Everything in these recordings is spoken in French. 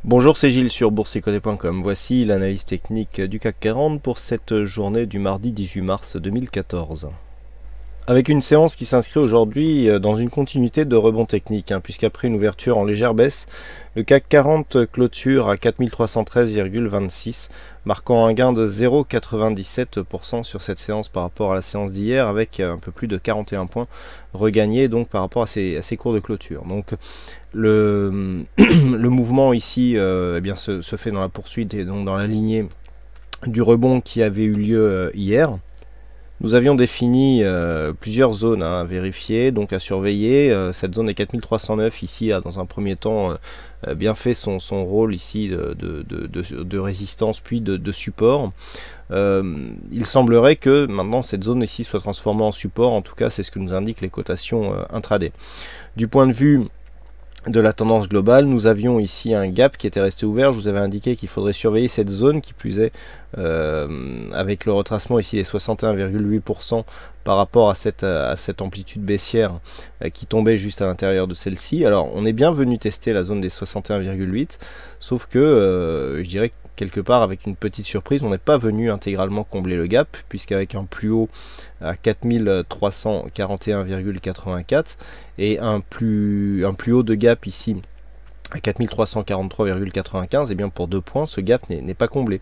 Bonjour, c'est Gilles sur boursicoté.com. Voici l'analyse technique du CAC 40 pour cette journée du mardi 18 mars 2014. Avec une séance qui s'inscrit aujourd'hui dans une continuité de rebond technique, puisqu'après une ouverture en légère baisse, le CAC 40 clôture à 4313,26, marquant un gain de 0,97% sur cette séance par rapport à la séance d'hier, avec un peu plus de 41 points regagnés donc par rapport à ces cours de clôture. Donc le mouvement ici se fait dans la poursuite et donc dans la lignée du rebond qui avait eu lieu hier. Nous avions défini plusieurs zones à vérifier, donc à surveiller. Cette zone des 4309 ici a dans un premier temps bien fait son rôle ici de résistance puis de support. Il semblerait que maintenant cette zone ici soit transformée en support, en tout cas c'est ce que nous indiquent les cotations intraday. Du point de vue de la tendance globale, nous avions ici un gap qui était resté ouvert. Je vous avais indiqué qu'il faudrait surveiller cette zone qui plus est avec le retracement ici des 61,8% par rapport à cette amplitude baissière qui tombait juste à l'intérieur de celle-ci. Alors on est bien venu tester la zone des 61,8, sauf que je dirais que quelque part avec une petite surprise, on n'est pas venu intégralement combler le gap, puisqu'avec un plus haut à 4341,84 et un plus haut de gap ici à 4343,95, et bien pour 2 points, ce gap n'est pas comblé.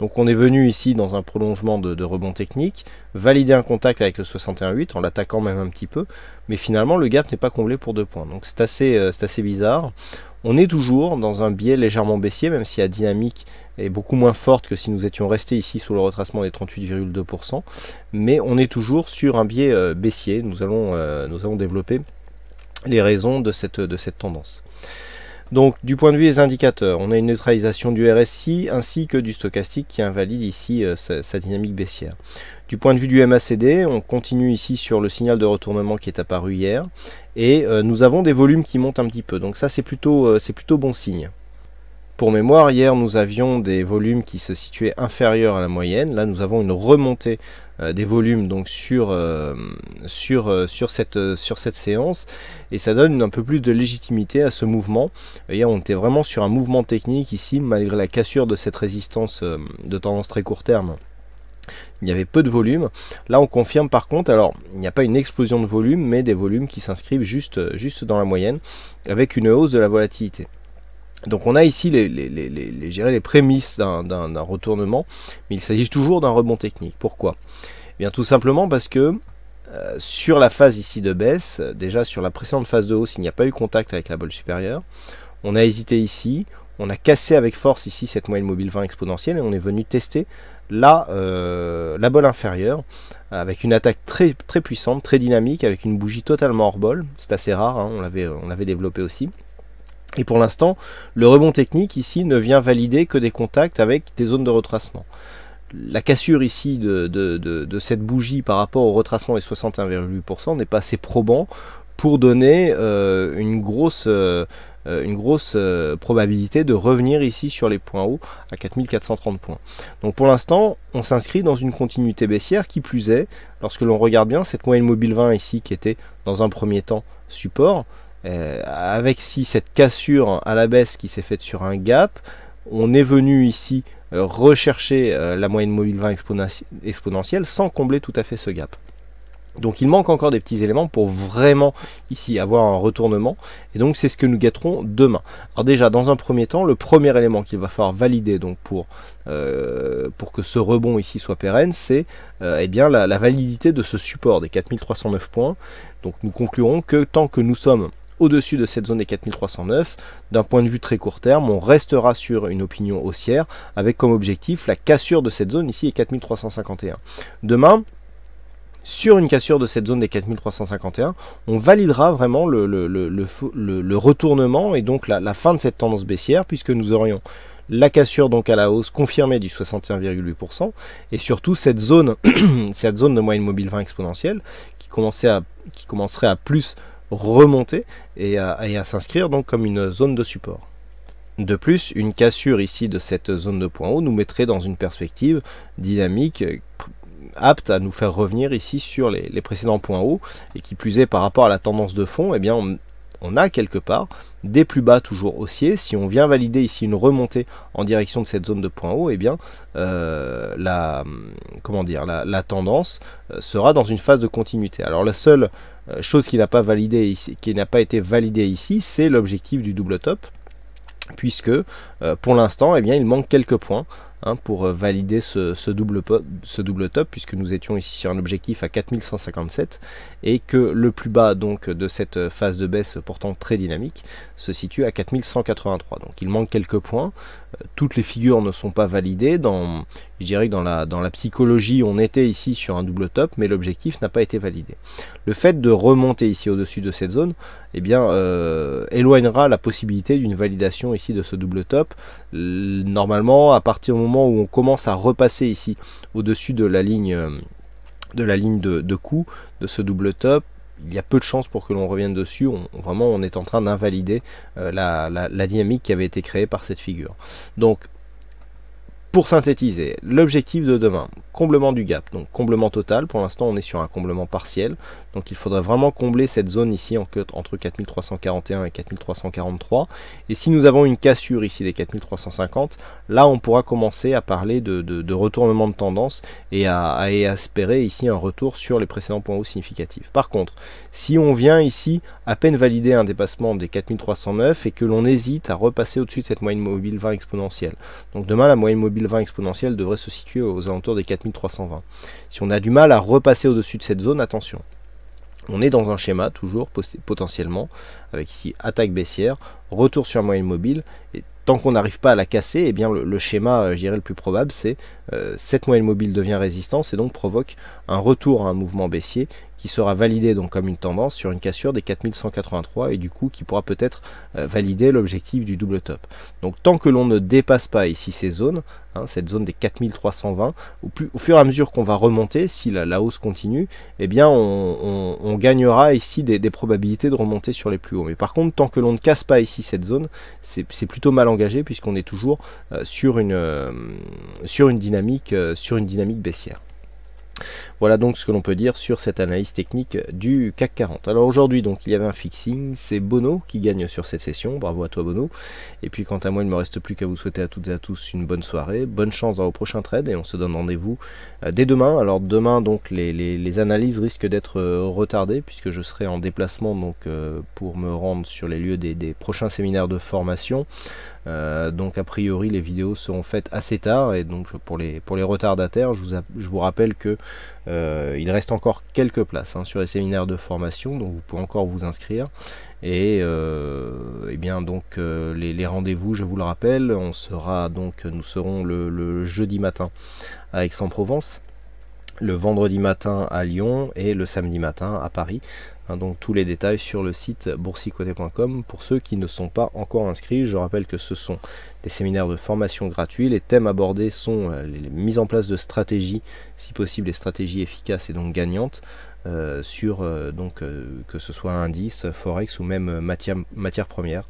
Donc on est venu ici dans un prolongement de rebond technique, valider un contact avec le 61,8 en l'attaquant même un petit peu, mais finalement le gap n'est pas comblé pour 2 points. Donc c'est assez bizarre. On est toujours dans un biais légèrement baissier, même si la dynamique est beaucoup moins forte que si nous étions restés ici sous le retracement des 38,2%, mais on est toujours sur un biais baissier. Nous allons développer les raisons de cette tendance. Donc du point de vue des indicateurs, on a une neutralisation du RSI ainsi que du stochastique qui invalide ici sa dynamique baissière. Du point de vue du MACD, on continue ici sur le signal de retournement qui est apparu hier et nous avons des volumes qui montent un petit peu, donc ça c'est plutôt bon signe. Pour mémoire, hier nous avions des volumes qui se situaient inférieurs à la moyenne. Là nous avons une remontée des volumes donc sur cette séance, et ça donne un peu plus de légitimité à ce mouvement. Hier on était vraiment sur un mouvement technique ici, malgré la cassure de cette résistance de tendance très court terme. Il y avait peu de volume. Là on confirme par contre, alors il n'y a pas une explosion de volume, mais des volumes qui s'inscrivent juste dans la moyenne, avec une hausse de la volatilité. Donc on a ici les prémices d'un retournement, mais il s'agit toujours d'un rebond technique. Pourquoi? Eh bien tout simplement parce que sur la phase ici de baisse, déjà sur la précédente phase de hausse, il n'y a pas eu contact avec la bolle supérieure. On a hésité ici, on a cassé avec force ici cette moyenne mobile 20 exponentielle et on est venu tester la bolle inférieure avec une attaque très puissante, très dynamique, avec une bougie totalement hors bol. C'est assez rare, on l'avait développé aussi. Et pour l'instant, le rebond technique ici ne vient valider que des contacts avec des zones de retracement. La cassure ici de cette bougie par rapport au retracement des 61,8% n'est pas assez probant pour donner une grosse probabilité de revenir ici sur les points hauts à 4430 points. Donc pour l'instant, on s'inscrit dans une continuité baissière, qui plus est, lorsque l'on regarde bien cette moyenne mobile 20 ici qui était dans un premier temps support, avec ici cette cassure à la baisse qui s'est faite sur un gap, on est venu ici rechercher la moyenne mobile 20 exponentielle sans combler tout à fait ce gap. Donc il manque encore des petits éléments pour vraiment ici avoir un retournement, et donc c'est ce que nous guetterons demain. Alors déjà dans un premier temps, le premier élément qu'il va falloir valider donc pour que ce rebond ici soit pérenne, c'est la validité de ce support des 4309 points. Donc nous conclurons que tant que nous sommes au-dessus de cette zone des 4309, d'un point de vue très court terme, on restera sur une opinion haussière avec comme objectif la cassure de cette zone ici est 4351. Demain, sur une cassure de cette zone des 4351, on validera vraiment le retournement et donc la fin de cette tendance baissière, puisque nous aurions la cassure donc à la hausse confirmée du 61,8% et surtout cette zone de moyenne mobile 20 exponentielle qui commencerait à plus remonter et à s'inscrire donc comme une zone de support. De plus, une cassure ici de cette zone de point haut nous mettrait dans une perspective dynamique apte à nous faire revenir ici sur les précédents points hauts, et qui plus est par rapport à la tendance de fond, eh bien on a quelque part des plus bas toujours haussiers. Si on vient valider ici une remontée en direction de cette zone de point haut, eh bien la tendance sera dans une phase de continuité. Alors la seule chose qui n'a pas été validée ici, c'est l'objectif du double top, puisque pour l'instant, eh bien, il manque quelques points pour valider ce double top, puisque nous étions ici sur un objectif à 4157 et que le plus bas donc de cette phase de baisse pourtant très dynamique se situe à 4183. Donc il manque quelques points. Toutes les figures ne sont pas validées. Je dirais que dans la psychologie, on était ici sur un double top, mais l'objectif n'a pas été validé. Le fait de remonter ici au-dessus de cette zone, eh bien, éloignera la possibilité d'une validation ici de ce double top. Normalement, à partir du moment où on commence à repasser ici au-dessus de la ligne de coup de ce double top, il y a peu de chances pour que l'on revienne dessus. Vraiment, on est en train d'invalider la dynamique qui avait été créée par cette figure. Donc, pour synthétiser, l'objectif de demain, comblement du gap, donc comblement total. Pour l'instant, on est sur un comblement partiel. Donc, il faudrait vraiment combler cette zone ici entre 4341 et 4343. Et si nous avons une cassure ici des 4350, là, on pourra commencer à parler de retournement de tendance et à espérer ici un retour sur les précédents points hauts significatifs. Par contre, si on vient ici à peine valider un dépassement des 4309 et que l'on hésite à repasser au-dessus de cette moyenne mobile 20 exponentielle, donc demain, la moyenne mobile 20 exponentielle devrait se situer aux alentours des 4320. Si on a du mal à repasser au-dessus de cette zone, attention. On est dans un schéma toujours potentiellement avec ici attaque baissière, retour sur moyenne mobile, et tant qu'on n'arrive pas à la casser, eh bien le schéma, je dirais, le plus probable, c'est cette moyenne mobile devient résistance et donc provoque un retour à un mouvement baissier qui sera validé donc comme une tendance sur une cassure des 4183 et du coup qui pourra peut-être valider l'objectif du double top. Donc tant que l'on ne dépasse pas ici ces zones, cette zone des 4320, au fur et à mesure qu'on va remonter, si la hausse continue, eh bien on gagnera ici des probabilités de remonter sur les plus hauts. Mais par contre, tant que l'on ne casse pas ici cette zone, c'est plutôt mal engagé puisqu'on est toujours sur une dynamique baissière. Voilà donc ce que l'on peut dire sur cette analyse technique du CAC 40. Alors aujourd'hui, donc il y avait un fixing, c'est Bono qui gagne sur cette session, bravo à toi Bono. Et puis quant à moi, il ne me reste plus qu'à vous souhaiter à toutes et à tous une bonne soirée, bonne chance dans vos prochains trades et on se donne rendez-vous dès demain. Alors demain, donc les analyses risquent d'être retardées puisque je serai en déplacement donc pour me rendre sur les lieux des prochains séminaires de formation. Donc a priori les vidéos seront faites assez tard et donc pour les retardataires, je vous rappelle que il reste encore quelques places sur les séminaires de formation, donc vous pouvez encore vous inscrire. Et bien donc les rendez-vous, je vous le rappelle, nous serons le jeudi matin à Aix-en-Provence, le vendredi matin à Lyon et le samedi matin à Paris. Donc tous les détails sur le site boursicoté.com pour ceux qui ne sont pas encore inscrits. Je rappelle que ce sont des séminaires de formation gratuits. Les thèmes abordés sont les mises en place de stratégies, si possible des stratégies efficaces et donc gagnantes sur que ce soit indice, forex ou même matière première.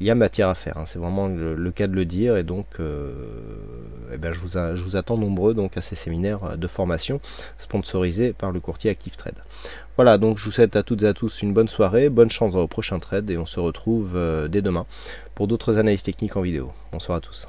Il y a matière à faire, c'est vraiment le cas de le dire et donc je vous attends nombreux donc à ces séminaires de formation sponsorisés par le courtier Active Trade. Voilà, donc je vous souhaite à toutes et à tous une bonne soirée, bonne chance dans vos prochains trades et on se retrouve dès demain pour d'autres analyses techniques en vidéo. Bonsoir à tous.